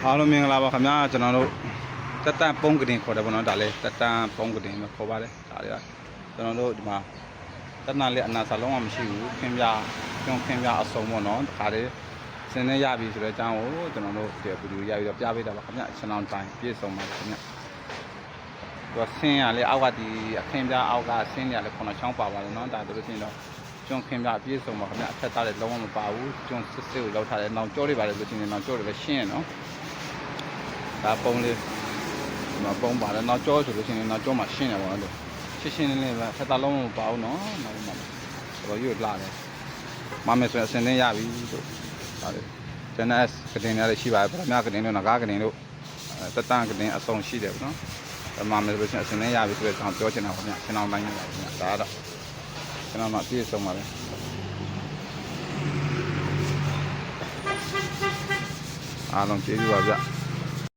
အားလုံးမင်္ဂလာပါခင်ဗျာကျွန်တော်တို့တက်တန်ပုံးကတင်ခေါ်တယ်ပေါ့နော်ဒါလေးတက်တန်ပုံးကတင်လို့ခေါ်ပါတယ်ဒါလေးကကျွန်တော်တို့ဒီမှာတက်တန်လေးအနာစာလုံးဝမရှိဘူးခင်ဗျာကျွန်းခင်ဗျာအစုံပေါ့နော်ဒါလေးစင်းနေရပြီဆိုတဲ့အကြောင်းကိုကျွန်တော်တို့ဒီဗီဒီယိုရပြီးတော့ပြပေးတာပါခင်ဗျာကျွန်တော်တိုင်းပြည့်စုံပါခင်ဗျာသူကဆင်းရလေအောက်ကဒီအခင်းပြအောက်ကဆင်းရလေခုနချောင်းပါပါတယ်နော်ဒါတို့လို့ရှိရင်တော့ကျွန်းခင်ဗျာပြည့်စုံပါခင်ဗျာအထက်သားလည်းလုံးဝမပါဘူးကျွန်းစစ်စစ်ကိုလောက်ထားတယ်နောက်ကြောတွေပါတယ်လို့ရှိရင်နောက်ကြောတွေလည်းရှင်းရနော်ဒါပုံးလေးဒီမှာပုံးပါတယ်နောက်ကြောဆိုလို့ရှိရင်နောက်ကြောမှာရှင်းတယ်ပေါ့နော်ရှင်းလေးပဲဆက်သားလုံးမပါဘူးနော်နောက်မှာတော့ရွတ်လာတယ်မမယ်ဆိုရင်အစင်းနဲ့ရပြီလို့ဒါလေးဂျန်နက်ကတင်ရရှိပါတယ်ဗမာကတင်တို့ငကားကတင်တို့တက်တန်ကတင်အစုံရှိတယ်ပေါ့နော်မမယ်ဆိုလို့ရှိရင်အစင်းနဲ့ရပြီဆိုတဲ့အကြောင်းပြောချင်တာပေါ့ဗျာကျွန်တော်တိုင်းရပါဗျာဒါတော့ကျွန်တော်တော့ပြည့်စုံပါတယ်အားလုံးကျေးဇူးပါဗျာ